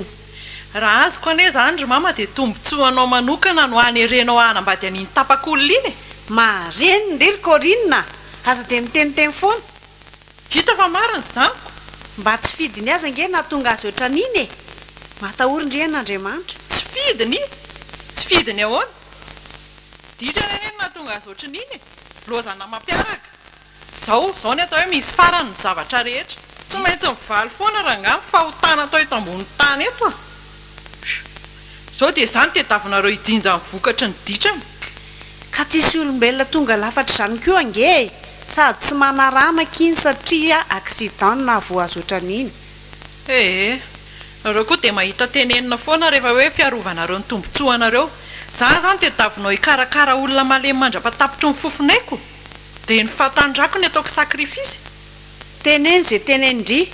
raha azoko anie zany ry mama dia tombotsoanao manokana no any erenao anambady an'iny tapak'olona iny e mareny ndrery korinina aza dia miteniteny foana vita fa mariny zaniko mba tsy fidiny azy ange na tonga azy ohatran'iny e matahorin-dren'andriamanitra tsy fidiny ahoana ditrany any eny na tonga azy ohatran'iny e lozana mampiaraka zao ny atao hoe misy farany ny zavatra rehetra tsy maintsy mivaly foana raha ngamy fahotana atao eto ambony tany eto a zao dia zany tediavinareo hijinja ny vokatra ny ditrany ka tsisy olombelona tonga lafatra izany koa ange sady tsy manaranaky iny satria accident na vo azy ohatran'iny nareo koa dia mahita tenenina foana rehefa hoe fiarovanareo ny tombontsoanareo za zany tediavinao hikarakara olona malemy mandrapatapitry ny fofonaiko dia ny fahatandrako ny ataoko sakrifisy teneny zay tenendry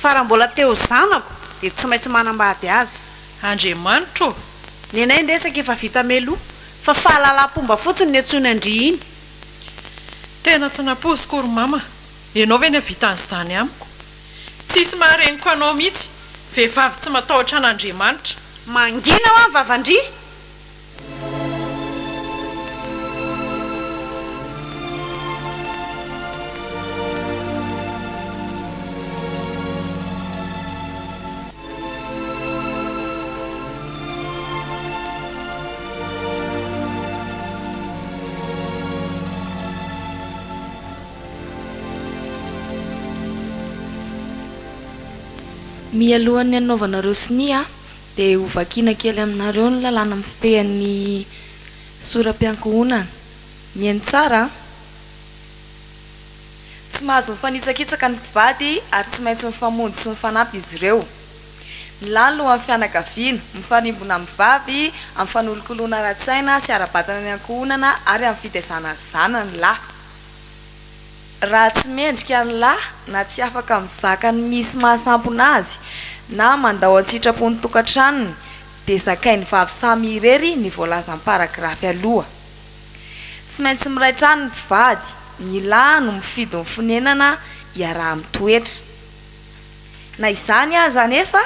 fa raha mbola teo zanako dia tsy maintsy manambady azy andriamanitra ny anay ndresaka efa vita meloa fa fahalalam-pomba fotsiny ny antsony andry iny tena tsy napoziko ry mama ianao ve ny havita an'izany amiko tsisy mahareniko anao mihitsy vehivavy tsy matahotra an'Andriamanitra. mangina ho any vavandry. mialohan'ny anaovanareo sonia dia hovakiana kely aminareo ny lalàna mifehan'ny soram-piankohonana. mihaino tsara tsy mahazo mifanitsakitsaka ny mpivady ary tsy maintsy mifamonjy sy mifanampy izy ireo. ny lany loha amin'ny fianakaviana mifanimbona amin'ny vavy amin'ny fanolokoloana ra-tsaina sy ara-batana ny ankohonana ary amin'ny fitaizana zana ny lahy. raha tsy mendrika ny lahy na tsy afaka mizaka ny misy mahasampona azy na mandao an-tsitrapony tokantranony dia zakainy vavy samy irery ny voalaza ny paragrafy aloha. tsy maintsy miraitrany ny mpivady ny lahy no mifidy ny fonenana iaraha mitoetra. na izany aza nefa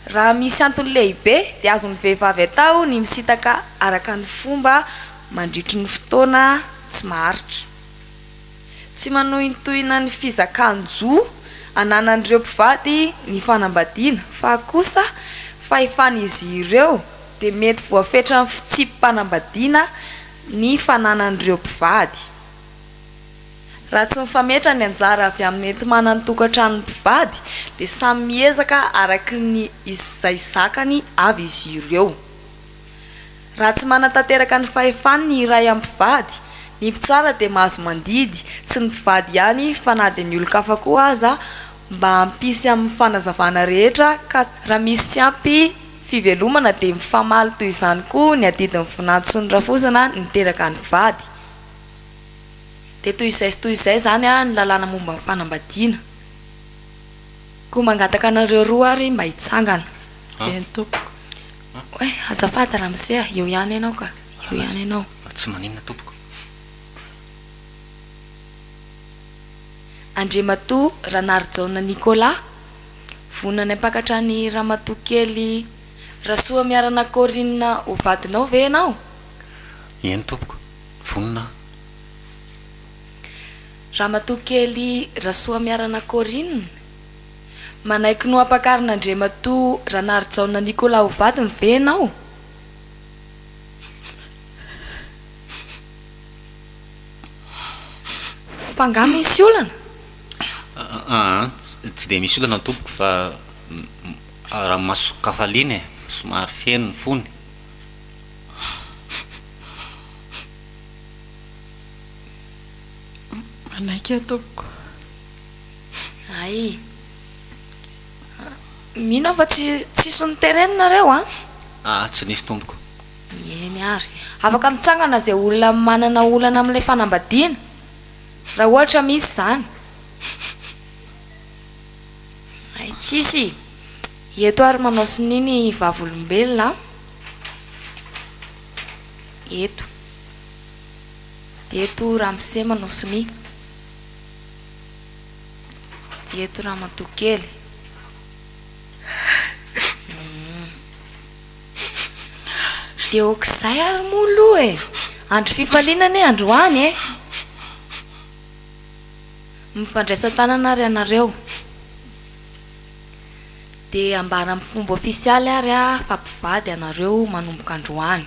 raha misy antony lehibe dia azony vehivavy atao ny misitaka araka ny fomba mandritry ny fotoana tsy maharitra. tsy manohintohina ny fizakan-jo ananan'ireo mpivady ny fanambadiana fa kosa fahefan'izy ireo dia mety voafetra ny fitsipim-panambadiana ny fananan'ireo mpivady. raha tsy mifametra ny anjara avy amin'ny entimana ny tokantrano ny mpivady dia samy miezaka araky ny izay zakany avy izy ireo. raha tsy manatanteraka ny fahefany ny iray amin'ny mpivady ny mpitsara dia mahazo mandidy tsy ny mpivady ihany fa na dia ny olo-kafa koa aza mba hampisy amin'ny fanazavana rehetra ka raha misy tsy ampy fivelomana dia mifamaly toy izany koa ny adidin'ny voninahitra sy ny rafozana niteraka ny mpivady. dia toy izay sy toy izay zany ny lalàna momba ny fanambadiana. koa mangataka anareo roa ary mba hitsangana. tompoko oe azafady ramosea eo ihany ianao ka eo ihany ianao. tsy maninona tompoko. Andriamatoa Ranarjaona Nicolas vonany ampakatra ny ramatoa kely Rasoa miarana Corinne ho vadinao ve ianao? eny tompoko vonina. ramatoa kely Rasoa miarana Corinne manaiky no ampakarin'Andriamatoa Ranarjaona Nicolas ho vadiny ve ianao? fangah misy olana? tsy dia misy olana tompoko fa raha masokafaliana e somary feno ny fony. manaiky tompoko. ay mino fa tsisy ny tereninareo tsy nisy tompoko. eny ary afaka mitsangana zay olona manana olana amin'ilay fanambadiana raha ohatra misy zany. ay tsisy eto ary manao sininy vavolombelona eto dia eto ramose manao sini dia eto ramatoa kely. dia okizay ary molo e andro fifalinana e androany e mifandraisa tanana ary anareo dia ambara amin'ny fomba ofisialy ary fa mpivady anareo manomboka androany.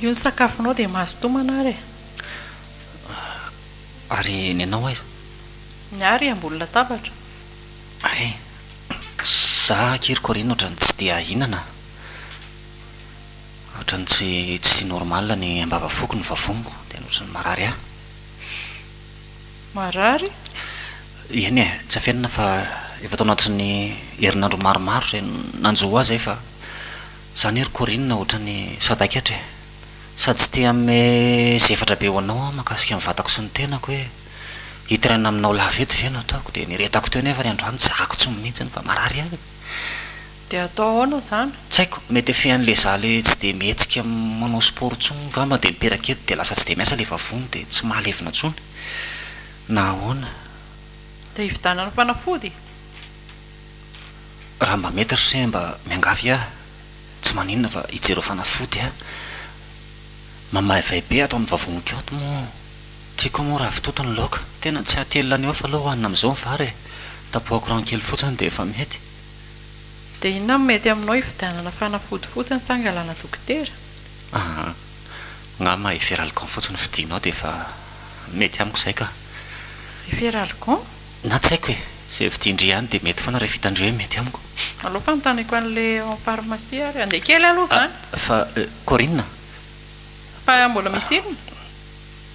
io ny sakafonao dia mahazo tomana ary ary nenao aiza? ny ary ambony latabatra. ay za kery Corinne ohatrany tsy dia hinana ohatrany tsy normal ny ambava foko ny vavongo dia ohatrany marary ah marary eny e tsy afenina fa efa tao anatin'ny herinandro maromaro zay nanjoa azy fa zany ery Corinne ohatrany sadakatra e sady tsy tia ame zefatra be ho anao makasika amin'ny vatako sy ny tenako hoe hitirana aminao lavety ve no ataoko dia niretako teo nefa ny androany tsahako tsy mihitsiny fa marary ahy dia atao ahoana zany tsy haiko mety efehan'le za le tsy dia mihetsika manao sport ntsony ngamba dia miperaka eto dia lasa tsy dia miasa le vavony dia tsy mahalevina ntsony na ahoana dia hividanana fanafody raha mba mety ry se mba miangavy ah tsy maninona fa hijereo fanafody ah mamaivay be atao amin'ny vavoniko ato moa tiako moa raha vitoto ny laoka tena tsy hatelina any eo fa aloha hohanina amin'izao ny vary e tapohako rankely fotsiny dia efa mety dia inona mety aminao hividanana fanafody fotsiny sa angalana dokotera ngama eferalcon fotsiny fidinao dia efa mety amiko izay ka eferalcon na tsy haiko e zay vidindry ihany dia mety foana rehefa hitandreo hoe mety amiko aloha fanontaniko an'le en pharmacie ary andeha kely aloha zany fa Corinne fa mbola misy inona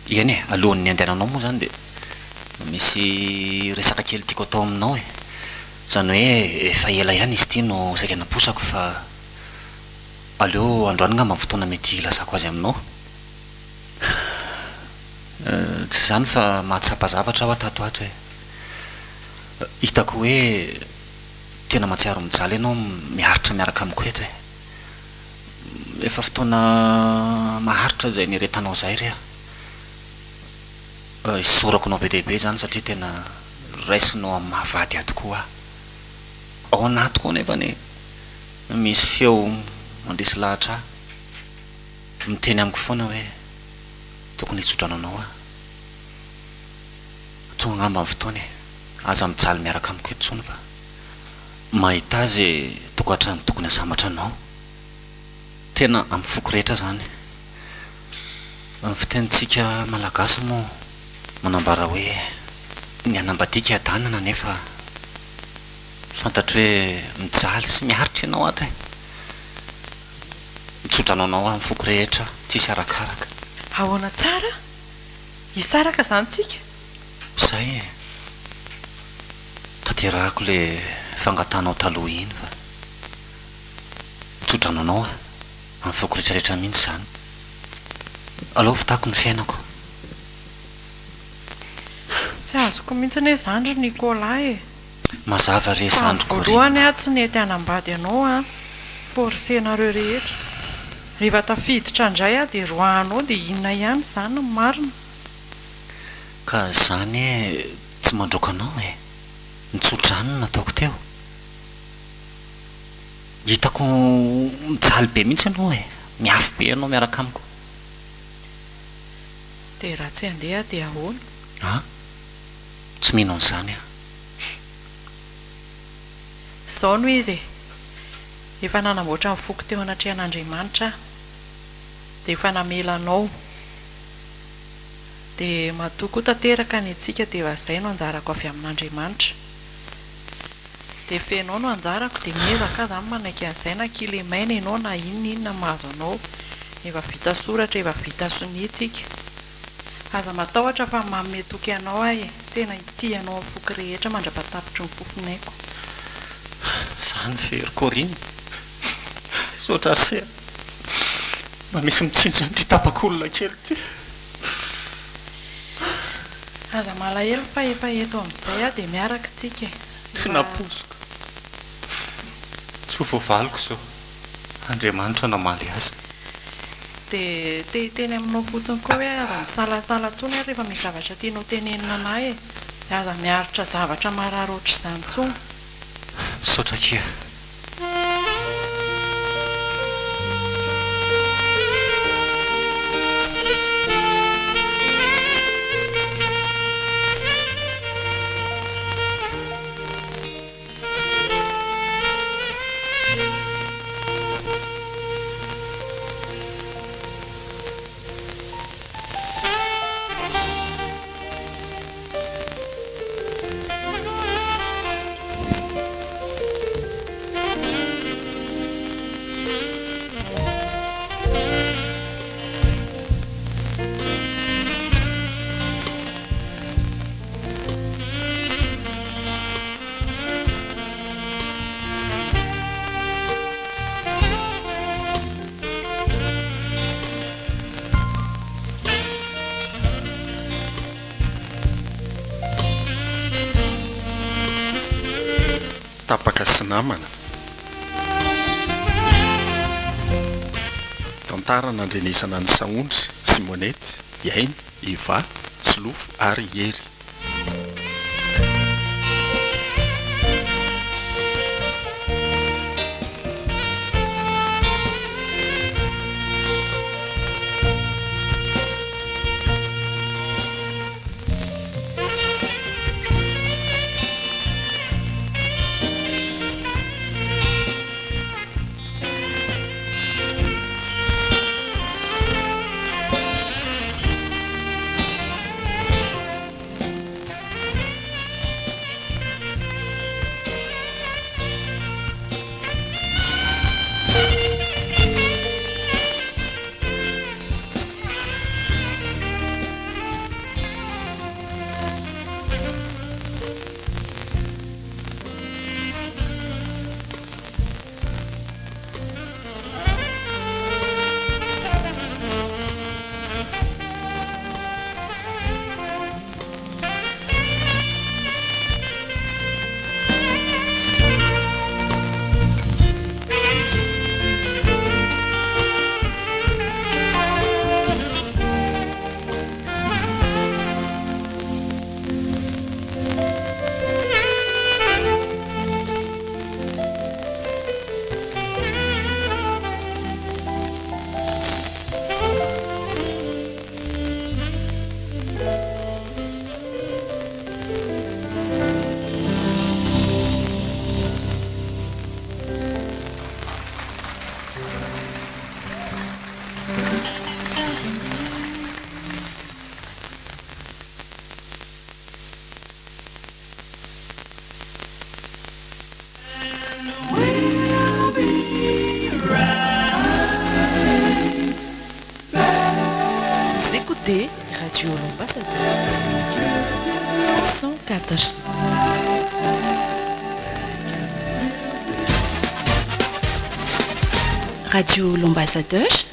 eny e alohan'ny andehananao moa zany dia misy resaka kely tiako atao aminao e zany hoe efa ela ihany izy ity no saika naposako fa aleo androany ngamba amin'ny fotoana mety ilazako azy aminao tsy zany fa mahatsapa zavatra aho atatoato hoe hitako hoe tena mahatsiaro mijaly ianao miharitra miaraka amiko eto e efa fotoana maharitra zay niretanao zay ry isorako nao be dehibe zany satria tena raisinao amin'ny mahavady ahy tokoa ao anaty koa nefany misy feo mandresy lahatra ahy miteny amiko foana hoe tokony hitsodrananao ah tonga ngamba amin'ny fotoana e aza mijaly miaraka amiko eto tsony fa mahita azy tokatrany tokony asamatra anao tena amin'ny foko rehetra zany amin'ny fitenitsika malagasy moa manambara hoe ny anambadika adanana nefa fantatro hoe mijaly sy miharitra ianao ato e mitsodranao anao amin'ny foko rehetra tsisy arakaraka ahoana tsara hisaraka zany tsika zay e tanterahako le fangatanao taloha iny fa mitsodranao anao a amin'ny foko rehetrarehetra mihitsy zany aloha fitako ny fiainako tsy azoko mihitsy ny hoe zandry Nicolas e mazava re zandry voalohany a tsy nety hanambady anao a forcenareo rehetra rehefa tafiditra indray a dia roahanao dia inona ihany zany ny marina ka zany e tsy mandroka anao e nitsodrano nataoko teo hitako mijaly be mihitsy ianao e miafy be ianao miaraka amiko dia raha tsy handeha dia ahoana tsy mino an'izany a izao no izy e efa nanamboatra ny foko teo anatrehan'Andriamanitra dia efa namelanao dia matoa tanteraka ny antsika dia efa izay no anjarako avy amin'Andriamanitra dia fenao no anjarako dia miezaka zany manaiky an'izay na kily maina ianao na inona mahazo anao efa vita soratra efa vita sonitsika aza matahotra fa mametoky anao ahy e tena ity anao amin'ny foko rehetra mandrapatapitry ny fofonaiko zany very Corinne sotra se mba misy mitsinjony ty tapak'olona kely ty aza malahelo fa efa eto amin'izay a dia miaraka tsika e tsy naposiko tsy ho voavaliko zao Andriamanitra namaly azy dia teny aminao fotsiny koa hoe aza misalasala ntsony a rehefa misy zavatra tianao tenenina anay e dia aza miaritra zavatra marary ohatr' izany ntsony misaotra kia tapaka sy namana tantara nandrenesana ny saondry simonety iainy iva sy lofo ary hery Radio l'Ambassadeur 104 Radio l'Ambassadeur